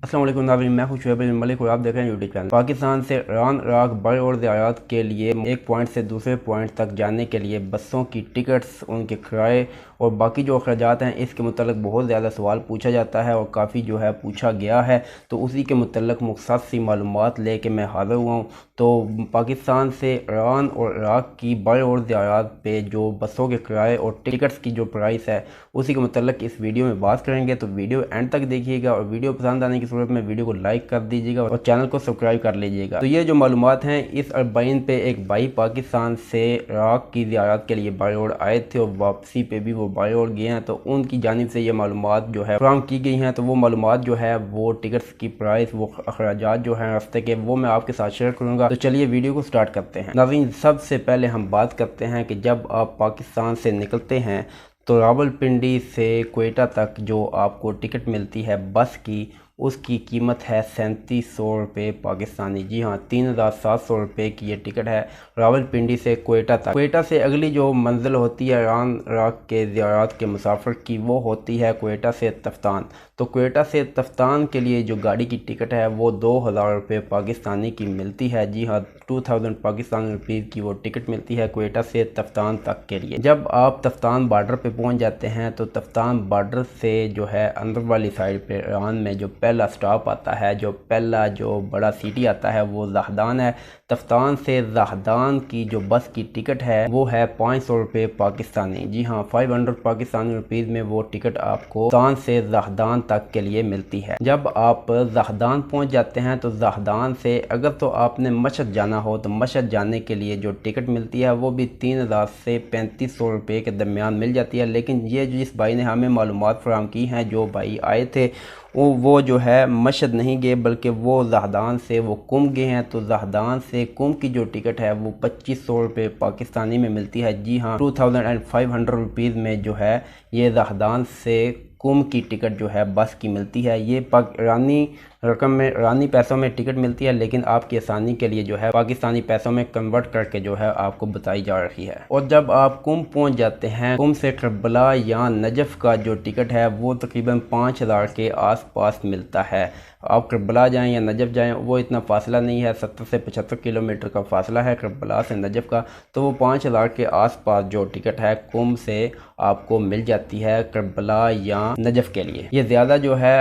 अस्सलाम वालेकुम नाज़रीन, मैं खुश मलिक और आप देख रहे हैं यूट्यूब चैनल। पाकिस्तान से ईरान इराक बड़े और ज़ियारत के लिए एक पॉइंट से दूसरे पॉइंट तक जाने के लिए बसों की टिकट्स, उनके किराए और बाकी जो अखराजात हैं, इसके मतलब बहुत ज़्यादा सवाल पूछा जाता है और काफ़ी जो है पूछा गया है। तो उसी के मतलब मुख्तसर सी मालूमात लेके मैं हाज़िर हुआ हूँ। तो पाकिस्तान से ईरान और इराक की बड़े और ज़ियारत पे जो बसों के किराए और टिकट्स की जो प्राइस है, उसी के मतलब इस वीडियो में बात करेंगे। तो वीडियो एंड तक देखिएगा और वीडियो पसंद आने की सूरत में वीडियो को लाइक कर दीजिएगा और चैनल को सब्सक्राइब कर लीजिएगा। तो ये जो मालूमात हैं, इस अरबाइन पे एक भाई पाकिस्तान से इराक की ज़ियारत के लिए बाय रोड आए थे और वापसी पे भी वो बाय रोड गए हैं। तो उनकी जानिब से ये मालूमात जो है फराहम की गई हैं। तो वो मालूमात जो है, वो टिकट्स की प्राइस, वो अखराजात जो हैं रास्ते के, वो मैं आपके साथ शेयर करूँगा। तो चलिए वीडियो को स्टार्ट करते हैं। नाज़रीन, सबसे पहले हम बात करते हैं कि जब आप पाकिस्तान से निकलते हैं तो रावलपिंडी से क्वेटा तक जो आपको टिकट मिलती है बस की, उसकी कीमत है 3700 रुपये पाकिस्तानी। जी हाँ, 3700 रुपये की ये टिकट है रावलपिंडी से क्वेटा तक। क्वेटा से अगली जो मंजिल होती है ईरान इराक के ज़ियारत के मुसाफिर की, वो होती है क्वेटा से तफ्तान। तो क्वेटा से तफ्तान के लिए जो गाड़ी की टिकट है वो 2000 रुपये पाकिस्तानी की मिलती है। जी हाँ, 2000 पाकिस्तानी रुपीज़ की वो टिकट मिलती है क्वेटा से तफ्तान तक के लिए। जब आप तफ्तान बॉर्डर पे पहुंच जाते हैं तो तफ्तान बॉर्डर से जो है अंदर वाली साइड पे ईरान में जो पहला स्टॉप आता है, जो पहला जो बड़ा सिटी आता है, वो ज़ाहदान है। तफ्तान से ज़ाहदान की जो बस की टिकट है वो है 500 रुपये पाकिस्तानी। जी हाँ, 500 पाकिस्तानी रुपीज़ में वो टिकट आपको तफ्तान से ज़ाहदान तक के लिए मिलती है। जब आप ज़ाहदान पहुंच जाते हैं तो ज़ाहदान से अगर तो आपने मशहद जाना हो तो मशहद जाने के लिए जो टिकट मिलती है वो भी 3000 से 3500 रुपये के दरमियान मिल जाती है। लेकिन ये जिस भाई ने हमें मालूमात फराहम की हैं, जो भाई आए थे वो जो है मशहद नहीं गए, बल्कि वो ज़ाहदान से वो कुम गए हैं। तो ज़ाहदान से कुम की जो टिकट है वो 2500 रुपये पाकिस्तानी में मिलती है। जी हाँ, 2500 रुपीज़ में जो है ये ज़ाहदान से कुम की टिकट जो है बस की मिलती है। ये ईरानी रकम में, ईरानी पैसों में टिकट मिलती है, लेकिन आपकी आसानी के लिए जो है पाकिस्तानी पैसों में कन्वर्ट करके जो है आपको बताई जा रही है। और जब आप कुम पहुंच जाते हैं, कुम से करबला या नजफ का जो टिकट है वो तकरीबन 5000 के आसपास मिलता है। आप करबला जाएं या नजफ जाएं, वो इतना फासला नहीं है, 70 से 75 किलोमीटर का फासला है करबला से नजफ का। तो वो 5000 के आसपास जो टिकट है कुम से आपको मिल जाती है करबला या नजफ के लिए। ये ज़्यादा जो है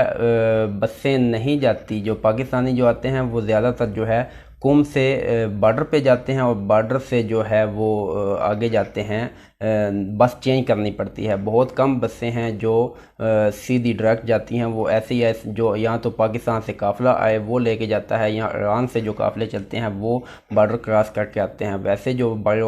बसें नहीं जाती, जो पाकिस्तानी जो आते हैं वो ज़्यादातर जो है कुम से बॉर्डर पे जाते हैं और बॉर्डर से जो है वो आगे जाते हैं। बस चेंज करनी पड़ती है। बहुत कम बसें हैं जो सीधी डायरेक्ट जाती हैं। वो ऐसे ही ऐसे जो यहाँ तो पाकिस्तान से काफ़िला आए वो लेके जाता है, यहाँ ईरान से जो काफ़िले चलते हैं वो बॉर्डर क्रॉस करके आते हैं। वैसे जो बड़े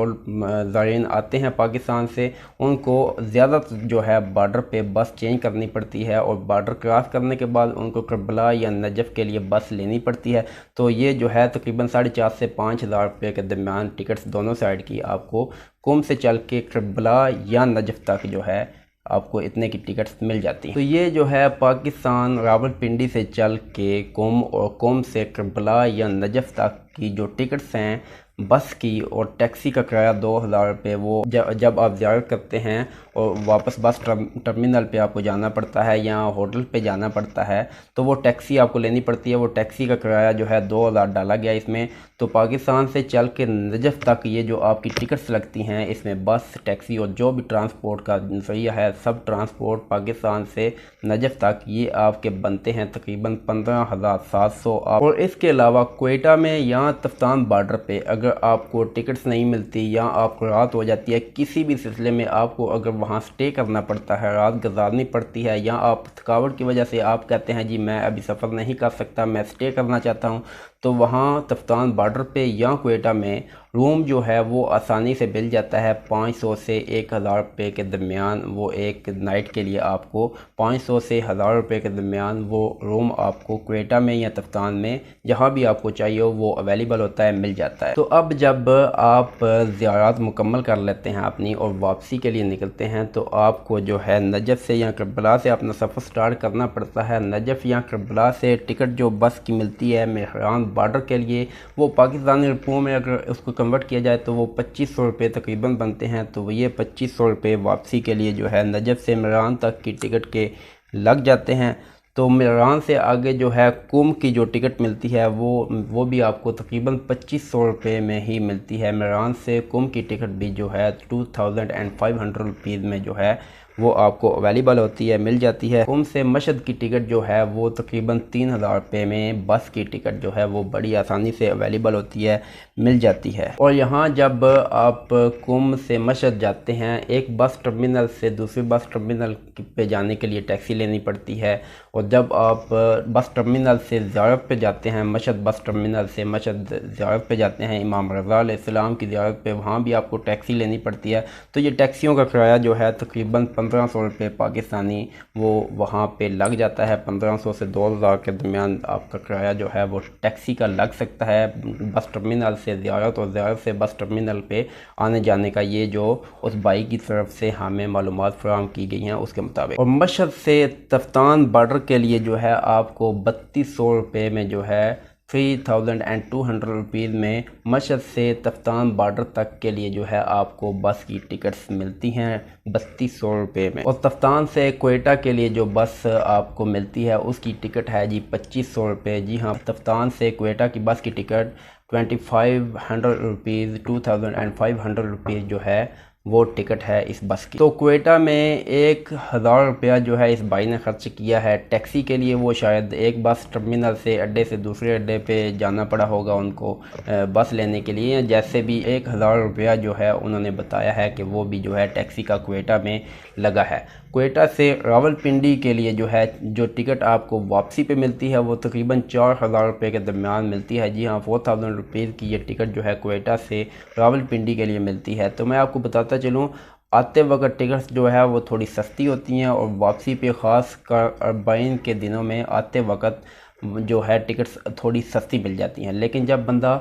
ज़ायरीन आते हैं पाकिस्तान से, उनको ज़्यादा जो है बॉर्डर पे बस चेंज करनी पड़ती है और बॉर्डर क्रॉस करने के बाद उनको करबला या नजफ़ के लिए बस लेनी पड़ती है। तो ये जो है तकरीबन 4,500 से 5,000 रुपये के दरमियान टिकट्स दोनों साइड की आपको कुम से चल के करबला या नजफ़ तक जो है आपको इतने की टिकट्स मिल जाती हैं। तो ये जो है पाकिस्तान रावलपिंडी से चल के कुम और कुम से करबला या नजफ़ तक की जो टिकट्स हैं बस की और टैक्सी का किराया 2000 रुपये, वो जब आप ज़ियारत करते हैं और वापस बस टर्मिनल पे आपको जाना पड़ता है या होटल पे जाना पड़ता है तो वो टैक्सी आपको लेनी पड़ती है। वो टैक्सी का किराया जो है 2000 डाला गया इसमें। तो पाकिस्तान से चल के नजफ़ तक ये जो आपकी टिकट्स लगती हैं, इसमें बस, टैक्सी और जो भी ट्रांसपोर्ट का नज़रिया है, सब ट्रांसपोर्ट पाकिस्तान से नजफ़ तक ये आपके बनते हैं तकरीबन 15,700। और इसके अलावा क्वेटा में या तफ्तान बॉर्डर पे अगर आपको टिकट्स नहीं मिलती या आपको रात हो जाती है, किसी भी सिलसिले में आपको अगर वहाँ स्टे करना पड़ता है, रात गुजारनी पड़ती है, या आप थकावट की वजह से आप कहते हैं जी मैं अभी सफ़र नहीं कर सकता, मैं स्टे करना चाहता हूँ, तो वहाँ तफ्तान बॉर्डर पे या क्वेटा में रूम जो है वो आसानी से मिल जाता है। 500 से 1000 रुपये के दरमियान वो एक नाइट के लिए आपको 500 से 1000 रुपये के दरमियान वो रूम आपको क्वेटा में या तफ्तान में जहाँ भी आपको चाहिए हो वो अवेलेबल होता है, मिल जाता है। तो अब जब आप ज़ियारत मुकम्मल कर लेते हैं अपनी और वापसी के लिए निकलते हैं तो आपको जो है नजफ़ से या करबला से अपना सफ़र स्टार्ट करना पड़ता है। नजफ़ या करबला से टिकट जो बस की मिलती है मेहरान बॉर्डर के लिए, वो पाकिस्तानी रुपयों में अगर उसको कन्वर्ट किया जाए तो वो 2500 रुपये तकरीबन बनते हैं। तो ये 2500 रुपये वापसी के लिए जो है नजफ़ से मेहरान तक की टिकट के लग जाते हैं। तो मेरान से आगे जो है कुम की जो टिकट मिलती है वो भी आपको तकरीबन 2500 रुपये में ही मिलती है। मेरान से कुम की टिकट भी जो है 2500 रुपीज़ में जो है वो आपको अवेलेबल होती है, मिल जाती है। कुम से मशहद की टिकट जो है वो तकरीबन 3000 रुपये में बस की टिकट जो है वो बड़ी आसानी से अवेलेबल होती है, मिल जाती है। और यहाँ जब आप कुम से मशहद जाते हैं, एक बस टर्मिनल से दूसरे बस टर्मिनल पे जाने के लिए टैक्सी लेनी पड़ती है। और जब आप बस टर्मिनल से ज़ियारत पे जाते हैं, मशहद बस टर्मिनल से मशहद ज़ियारत पे जाते हैं इमाम रज़ा अलैहिस्सलाम की ज़ियारत पे, वहाँ भी आपको टैक्सी लेनी पड़ती है। तो ये टैक्सियों का किराया जो है तकरीबन 1500 रुपये पाकिस्तानी वो वहाँ पे लग जाता है। 1500 से 2000 के दरमियान आपका किराया जो है वो टैक्सी का लग सकता है बस टर्मिनल से ज़ियारत और ज़ियारत से बस टर्मिनल पे आने जाने का। ये जो उस भाई की तरफ से हमें मालूमात फराहम की गई हैं उसके मुताबिक। और मशहद से तफ्तान बॉर्डर के लिए जो है आपको 3200 रुपये में जो है 3200 रुपीज़ में मशहद से तफ्तान बॉर्डर तक के लिए जो है आपको बस की टिकट्स मिलती हैं 3200 रुपये में। और तफ्तान से क्वेटा के लिए जो बस आपको मिलती है उसकी टिकट है जी 2500 रुपये। जी हाँ, तफ्तान से क्वेटा की बस की टिकट 2500 रुपीज़ 2500 रुपीज़ जो है वो टिकट है इस बस की। तो क्वेटा में 1000 रुपया जो है इस भाई ने खर्च किया है टैक्सी के लिए। वो शायद एक बस टर्मिनल से अड्डे से दूसरे अड्डे पे जाना पड़ा होगा उनको बस लेने के लिए। जैसे भी 1000 रुपया जो है उन्होंने बताया है कि वो भी जो है टैक्सी का क्वेटा में लगा है। क्वेटा से रावलपिंडी के लिए जो टिकट आपको वापसी पे मिलती है वो तकरीबन 4000 रुपये के दरमियान मिलती है। जी हाँ, 4000 रुपीज़ की ये टिकट जो है क्वेटा से रावलपिंडी के लिए मिलती है। तो मैं आपको बताता चलूँ, आते वक्त टिकट्स जो है वो थोड़ी सस्ती होती हैं और वापसी पे ख़ास कर अरबाइन के दिनों में आते वक्त जो है टिकट्स थोड़ी सस्ती मिल जाती हैं। लेकिन जब बंदा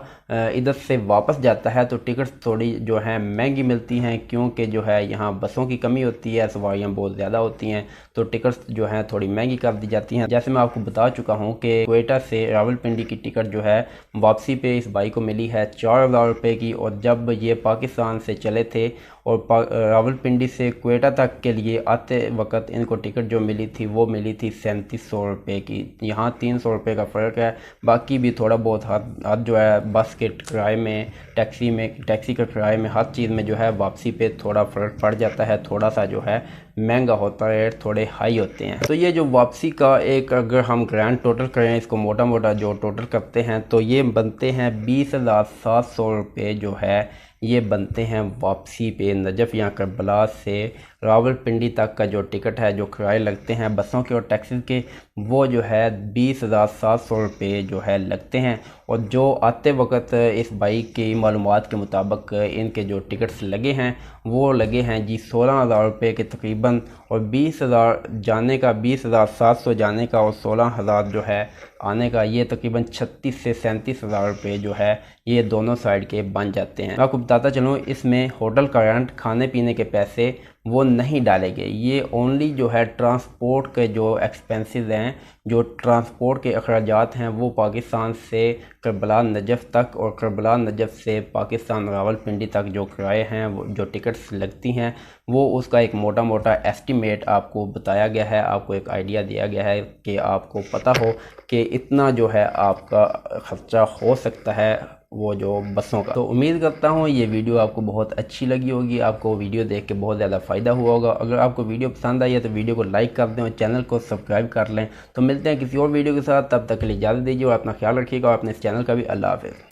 इधर से वापस जाता है तो टिकट्स थोड़ी जो है महंगी मिलती हैं, क्योंकि जो है यहाँ बसों की कमी होती है, सवारियाँ बहुत ज़्यादा होती हैं, तो टिकट्स जो हैं थोड़ी महंगी कर दी जाती हैं। जैसे मैं आपको बता चुका हूँ कि क्वेटा से रावलपिंडी की टिकट जो है वापसी पे इस भाई को मिली है 4000 रुपये की। और जब ये पाकिस्तान से चले थे और रावलपिंडी से क्वेटा तक के लिए आते वक्त इनको टिकट जो मिली थी वो मिली थी 3700 रुपये की। यहाँ 300 रुपये का फ़र्क है, बाकी भी थोड़ा बहुत हद जो है बस के किराए में, टैक्सी के किराए में, हर चीज़ में जो है वापसी पे थोड़ा फ़र्क पड़ जाता है, थोड़ा सा जो है महंगा होता है, रेट थोड़े हाई होते हैं। तो ये जो वापसी का एक अगर हम ग्रैंड टोटल करें, इसको मोटा मोटा जो टोटल करते हैं तो ये बनते हैं 20,700 रुपये जो है ये बनते हैं वापसी पे नजफ़ या करबला से रावलपिंडी तक का जो टिकट है, जो किराए लगते हैं बसों के और टैक्सी के, वो जो है 20,700 रुपये जो है लगते हैं। और जो आते वक्त इस भाई की मालूमात के मुताबिक इनके जो टिकट्स लगे हैं वो लगे हैं जी 16,000 रुपये के तकरीबन। और 20,000 जाने का, 20,700 जाने का और 16,000 जो है आने का, ये तकरीबन 36 से 37,000 रुपये जो है ये दोनों साइड के बन जाते हैं। मैं आपको बताता चलूँ, इसमें होटल का रेंट, खाने पीने के पैसे वो नहीं डाले गए। ये ओनली जो है ट्रांसपोर्ट के जो एक्सपेंसेस हैं, जो ट्रांसपोर्ट के अखराजात हैं, वो पाकिस्तान से करबला नजफ़ तक और करबला नजफ़ से पाकिस्तान रावलपिंडी तक जो किराए हैं, वो जो टिकट्स लगती हैं, वो उसका एक मोटा मोटा एस्टिमेट आपको बताया गया है, आपको एक आइडिया दिया गया है कि आपको पता हो कि इतना जो है आपका ख़र्चा हो सकता है वो जो बसों का। तो उम्मीद करता हूँ ये वीडियो आपको बहुत अच्छी लगी होगी, आपको वीडियो देख के बहुत ज़्यादा फ़ायदा हुआ होगा। अगर आपको वीडियो पसंद आई है तो वीडियो को लाइक कर दें और चैनल को सब्सक्राइब कर लें। तो मिलते हैं किसी और वीडियो के साथ, तब तक के लिए इजाज़त दीजिए और अपना ख्याल रखिएगा और अपने इस चैनल का भी। अल्लाह हाफ़िज़।